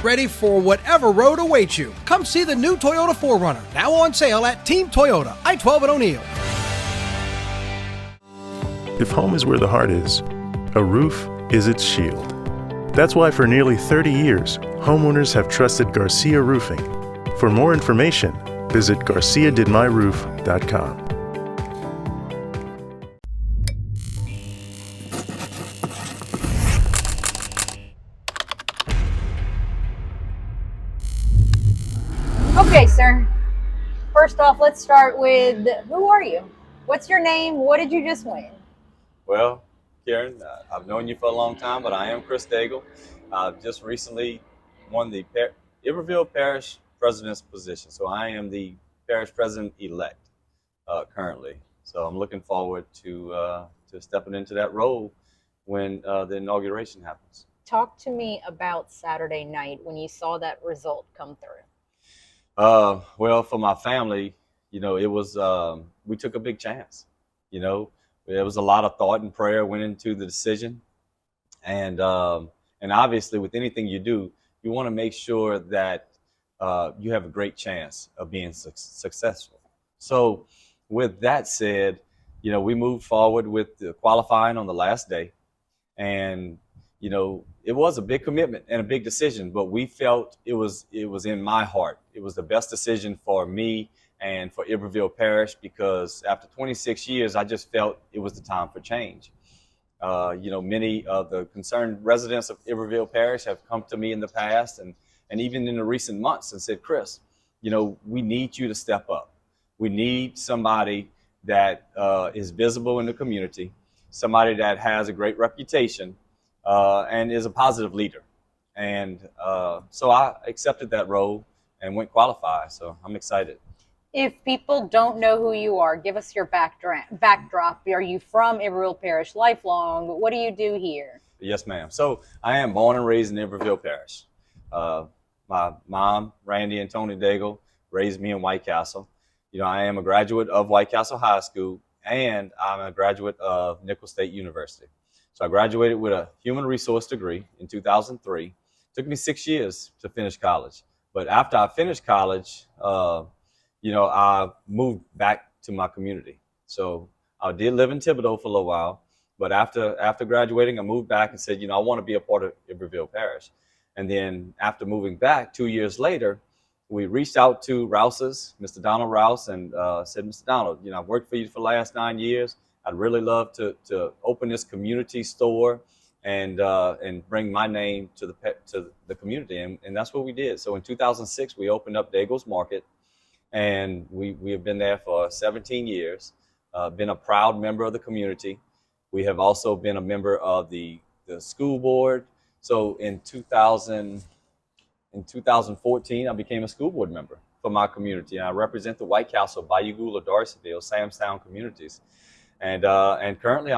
ready for whatever road awaits you. Come see the new Toyota 4Runner, now on sale at Team Toyota, I-12 at O'Neill. If home is where the heart is, a roof is its shield. That's why for nearly 30 years, homeowners have trusted Garcia Roofing. For more information, visit garciadidmyroof.com. Okay, sir. First off, let's start with, who are you? What's your name? What did you just win? Well, Karen, I've known you for a long time, but I am Chris Daigle. I've just recently won the Iberville Parish President's position. So I am the Parish President-elect currently. So I'm looking forward to stepping into that role when the inauguration happens. Talk to me about Saturday night when you saw that result come through. Well, for my family, you know, it was, we took a big chance. You know, there was a lot of thought and prayer went into the decision. And obviously with anything you do, you want to make sure that you have a great chance of being successful. So with that said, you know, we moved forward with the qualifying on the last day. And, you know, it was a big commitment and a big decision, but we felt it was in my heart. It was the best decision for me and for Iberville Parish, because after 26 years, I just felt it was the time for change. You know, many of the concerned residents of Iberville Parish have come to me in the past and even in the recent months and said, Chris, you know, we need you to step up. We need somebody that is visible in the community, somebody that has a great reputation and is a positive leader. And so I accepted that role and went qualified. So I'm excited. If people don't know who you are, give us your backdrop. Are you from Iberville Parish lifelong? What do you do here? Yes, ma'am. So I am born and raised in Iberville Parish. My mom, Randy and Tony Daigle, raised me in White Castle. You know, I am a graduate of White Castle High School, and I'm a graduate of Nicholls State University. So I graduated with a human resource degree in 2003. It took me 6 years to finish college. But after I finished college, you know, I moved back to my community. So I did live in Thibodeau for a little while, but after graduating, I moved back and said, you know, I want to be a part of Iberville Parish. And then after moving back 2 years later, we reached out to Rouse's, Mr. Donald Rouse, and said, Mr. Donald, you know, I've worked for you for the last 9 years. I'd really love to open this community store and bring my name to the community. And that's what we did. So in 2006, we opened up Daigle's Market. And we have been there for 17 years, been a proud member of the community. We have also been a member of the school board. So in 2014, I became a school board member for my community. And I represent the White Castle, Bayou Gula, Darcyville, Samstown communities. And currently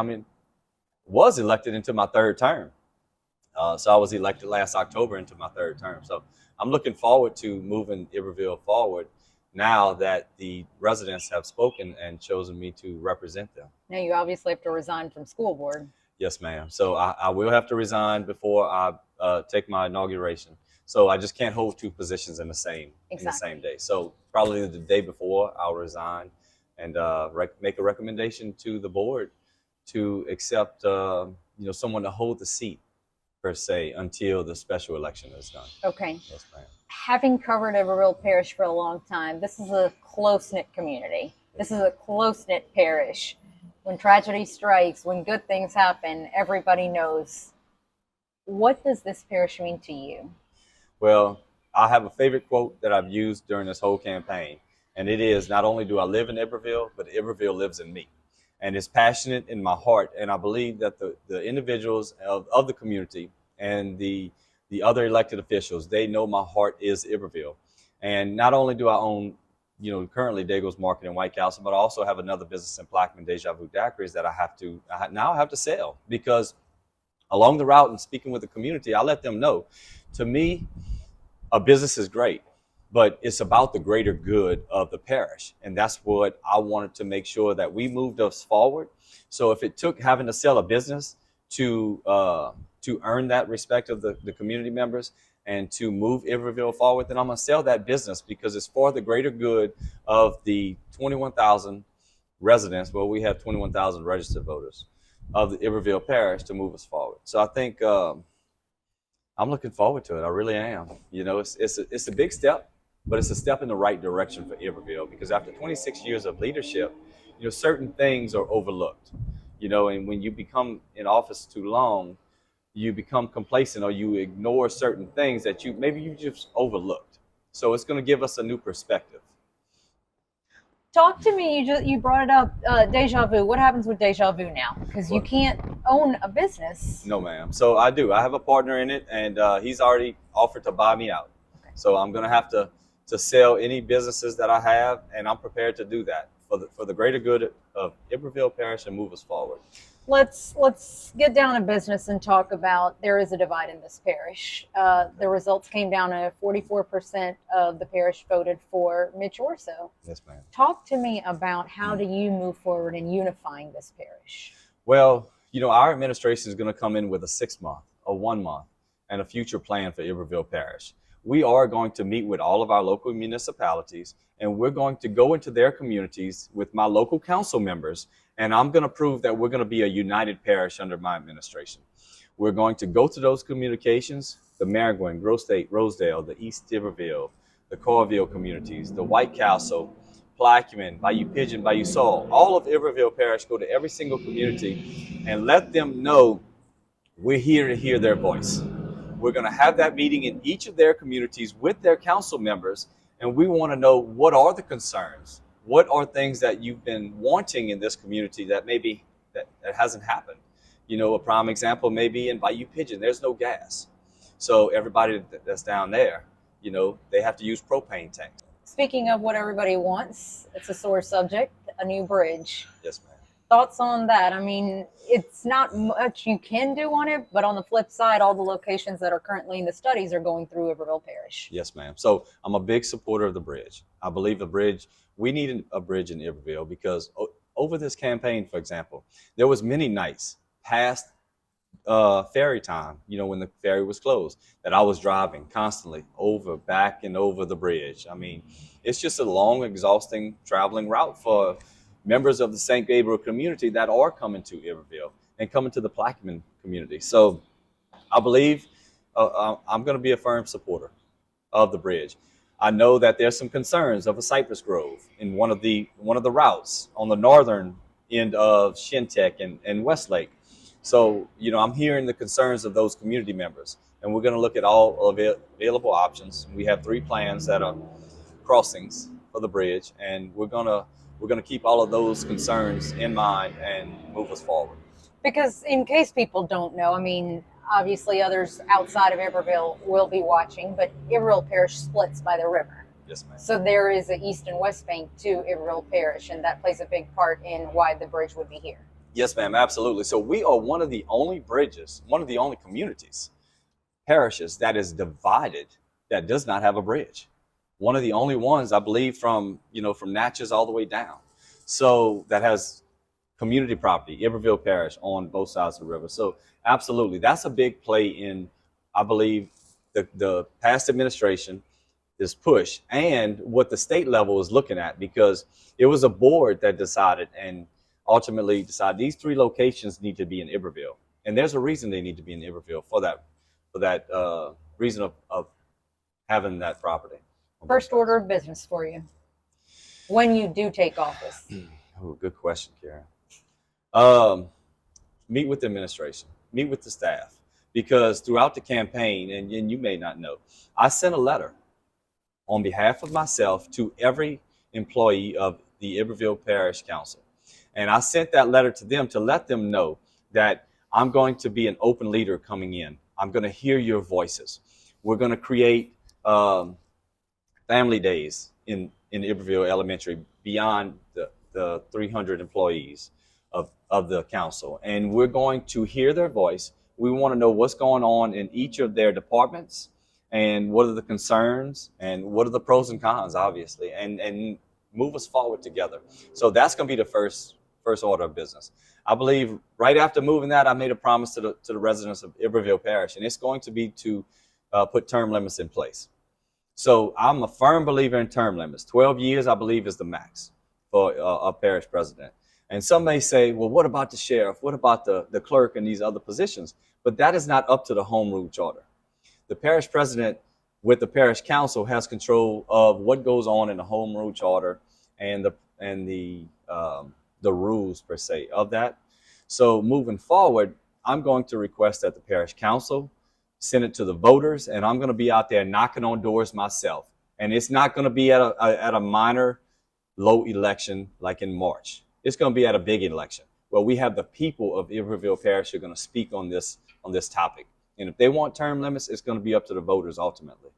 was elected into my third term. So I was elected last October into my third term. So I'm looking forward to moving Iberville forward now that the residents have spoken and chosen me to represent them. Now you obviously have to resign from school board. Yes, ma'am. So I will have to resign before I take my inauguration. So I just can't hold two positions in the same day. So probably the day before I'll resign and make a recommendation to the board to accept someone to hold the seat per se until the special election is done. Okay. Yes, ma'am. Having covered Iberville Parish for a long time, this is a close-knit community. This is a close-knit parish. When tragedy strikes, when good things happen, everybody knows. What does this parish mean to you? Well, I have a favorite quote that I've used during this whole campaign, and it is, not only do I live in Iberville, but Iberville lives in me. And it's passionate in my heart, and I believe that the individuals of the community and the other elected officials, they know my heart is Iberville. And not only do I own, currently Daigle's Market in White Castle, but I also have another business in Plaquemine, Deja Vu Daiquiris, that I now have to sell, because along the route and speaking with the community, I let them know, to me, a business is great, but it's about the greater good of the parish. And that's what I wanted to make sure that we moved us forward. So if it took having to sell a business to earn that respect of the community members and to move Iberville forward, then I'm going to sell that business because it's for the greater good of the 21,000 residents. Well, we have 21,000 registered voters of the Iberville Parish to move us forward. So I think I'm looking forward to it. I really am. You know, it's a big step, but it's a step in the right direction for Iberville, because after 26 years of leadership, you know, certain things are overlooked. You know, and when you become in office too long, you become complacent or you ignore certain things that you just overlooked. So it's going to give us a new perspective. Talk to me. You brought it up. Deja vu. What happens with deja vu now? Because you can't own a business. No, ma'am. So I do. I have a partner in it, and he's already offered to buy me out. Okay. So I'm going to have to sell any businesses that I have, and I'm prepared to do that for the greater good of Iberville Parish and move us forward. Let's get down to business and talk about, there is a divide in this parish. The results came down to 44% of the parish voted for Mitch Orso. Yes, ma'am. Talk to me about how do you move forward in unifying this parish? Well, you know, our administration is going to come in with a 6-month, a 1-month, and a future plan for Iberville Parish. We are going to meet with all of our local municipalities, and we're going to go into their communities with my local council members, and I'm going to prove that we're going to be a united parish under my administration. We're going to go to those communications, the Maringouin, Grove State, Rosedale, the East Iberville, the Corville communities, the White Castle, Plaquemine, Bayou Pigeon, Bayou Saul, all of Iberville Parish, go to every single community and let them know we're here to hear their voice. We're going to have that meeting in each of their communities with their council members, and we want to know what are the concerns, what are things that you've been wanting in this community that maybe that hasn't happened. You know, a prime example may be in Bayou Pigeon, there's no gas. So everybody that's down there, you know, they have to use propane tanks. Speaking of what everybody wants, it's a sore subject, a new bridge. Yes, ma'am. Thoughts on that? I mean, it's not much you can do on it, but on the flip side, all the locations that are currently in the studies are going through Iberville Parish. Yes, ma'am. So I'm a big supporter of the bridge. I believe we need a bridge in Iberville because over this campaign, for example, there was many nights past ferry time, you know, when the ferry was closed, that I was driving constantly back and over the bridge. I mean, it's just a long, exhausting traveling route for members of the St. Gabriel community that are coming to Iberville and coming to the Plaquemine community. So I believe I'm going to be a firm supporter of the bridge. I know that there's some concerns of a cypress grove in one of the routes on the northern end of Shintech and Westlake. So, you know, I'm hearing the concerns of those community members, and we're going to look at all available options. We have 3 plans that are crossings for the bridge, and we're going to keep all of those concerns in mind and move us forward. Because in case people don't know, I mean, obviously others outside of Iberville will be watching, but Iberville Parish splits by the river. Yes, ma'am. So there is an east and west bank to Iberville Parish, and that plays a big part in why the bridge would be here. Yes, ma'am, absolutely. So we are one of the only bridges, one of the only communities, parishes that is divided that does not have a bridge. One of the only ones, I believe, from Natchez all the way down. So that has community property, Iberville Parish, on both sides of the river. So absolutely, that's a big play in, I believe, the past administration, this push, and what the state level is looking at, because it was a board that decided and ultimately decided these 3 locations need to be in Iberville. And there's a reason they need to be in Iberville for that reason of having that property. First order of business for you when you do take office? Oh, good question, Karen. Meet with the administration, meet with the staff, because throughout the campaign, and you may not know, I sent a letter on behalf of myself to every employee of the Iberville Parish Council. And I sent that letter to them to let them know that I'm going to be an open leader coming in. I'm going to hear your voices. We're going to create family days in Iberville Elementary beyond the 300 employees of the council. And we're going to hear their voice. We want to know what's going on in each of their departments and what are the concerns and what are the pros and cons, obviously, and move us forward together. So that's going to be the first order of business. I believe right after moving that, I made a promise to the residents of Iberville Parish, and it's going to be to put term limits in place. So I'm a firm believer in term limits. 12 years, I believe, is the max for a parish president. And some may say, well, what about the sheriff? What about the clerk and these other positions? But that is not up to the home rule charter. The parish president with the parish council has control of what goes on in the home rule charter and the rules per se of that. So moving forward, I'm going to request that the parish council send it to the voters, and I'm going to be out there knocking on doors myself. And it's not going to be at a minor low election like in March. It's going to be at a big election where we have the people of Iberville Parish who are going to speak on this topic. And if they want term limits, it's going to be up to the voters ultimately.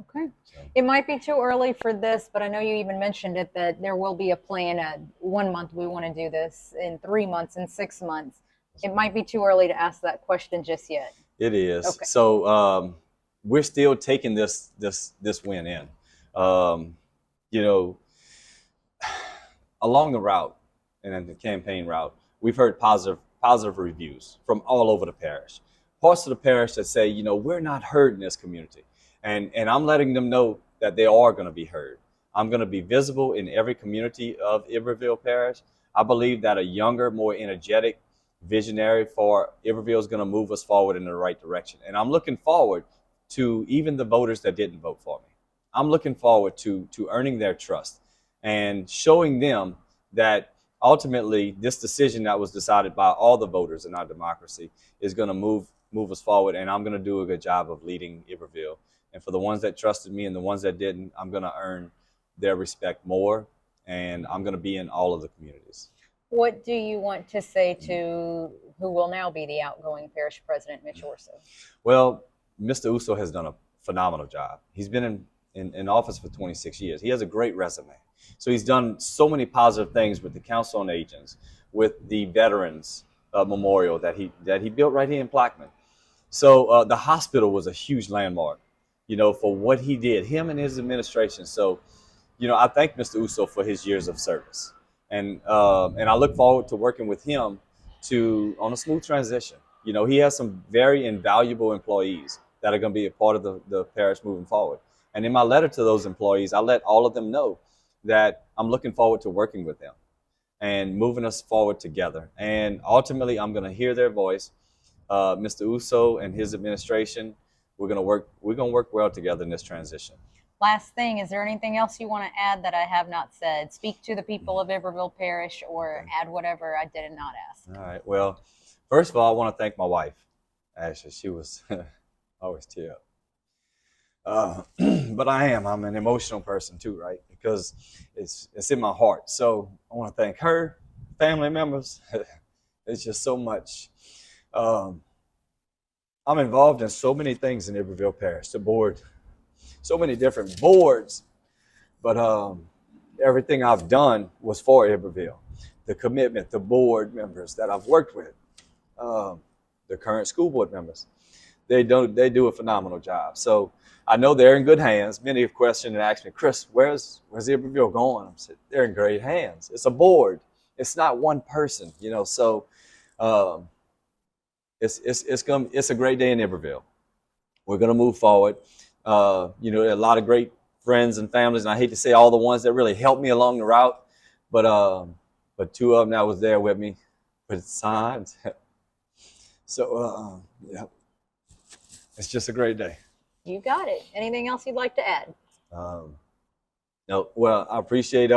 Okay. It might be too early for this, but I know you even mentioned it, that there will be a plan at 1 month we want to do this, in 3 months, in 6 months. It might be too early to ask that question just yet. It is. Okay. So we're still taking this win in. You know, along the route and the campaign route, we've heard positive reviews from all over the parish. Parts of the parish that say, you know, we're not heard in this community. And I'm letting them know that they are going to be heard. I'm going to be visible in every community of Iberville Parish. I believe that a younger, more energetic visionary for Iberville is going to move us forward in the right direction. And I'm looking forward to even the voters that didn't vote for me. I'm looking forward to earning their trust and showing them that ultimately this decision that was decided by all the voters in our democracy is going to move us forward. And I'm going to do a good job of leading Iberville. And for the ones that trusted me and the ones that didn't, I'm going to earn their respect more. And I'm going to be in all of the communities. What do you want to say to who will now be the outgoing parish president, Mitch Orso? Well, Mr. Uso has done a phenomenal job. He's been in office for 26 years. He has a great resume. So he's done so many positive things with the Council on Agents, with the Veterans Memorial that he built right here in Plaquemine. So the hospital was a huge landmark, you know, for what he did, him and his administration. So, you know, I thank Mr. Uso for his years of service. And I look forward to working with him on a smooth transition. You know, he has some very invaluable employees that are going to be a part of the parish moving forward. And in my letter to those employees, I let all of them know that I'm looking forward to working with them and moving us forward together. And ultimately, I'm going to hear their voice. Mr. Uso and his administration, we're going to work well together in this transition. Last thing, is there anything else you want to add that I have not said? Speak to the people of Iberville Parish or add whatever I did not ask. All right. Well, first of all, I want to thank my wife, Ashley. She was always tear up. But I'm an emotional person too, right? Because it's in my heart. So I want to thank her, family members. It's just so much. I'm involved in so many things in Iberville Parish, the board, so many different boards, but everything I've done was for Iberville. The commitment, the board members that I've worked with, the current school board members, they do a phenomenal job. So I know they're in good hands. Many have questioned and asked me, Chris, where's Iberville going? I said, they're in great hands. It's a board. It's not one person, you know. So it's a great day in Iberville. We're going to move forward. You know, a lot of great friends and families, and I hate to say all the ones that really helped me along the route, but two of them that was there with me with signs. So yeah, it's just a great day. You got it. Anything else you'd like to add? No, well, I appreciate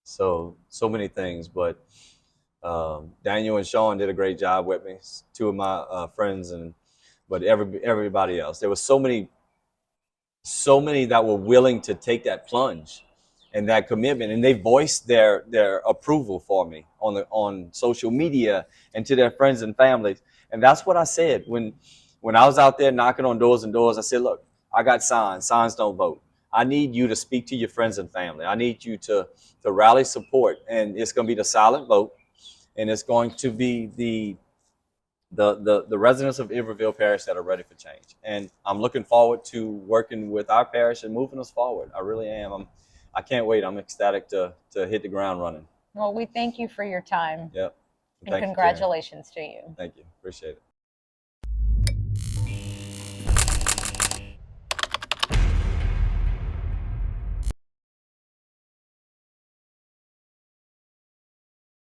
so many things, but Daniel and Sean did a great job with me. Two of my friends, but everybody else. There was so many that were willing to take that plunge and that commitment, and they voiced their approval for me on social media and to their friends and families. And that's what I said when I was out there knocking on doors and doors. I said, look, I got signs. Signs don't vote. I need you to speak to your friends and family. I need you to rally support, and it's going to be the silent vote, and it's going to be the residents of Iberville Parish that are ready for change. And I'm looking forward to working with our parish and moving us forward. I really am. I can't wait. I'm ecstatic to hit the ground running. Well, we thank you for your time. Yep. And congratulations to you. Thank you. Appreciate it.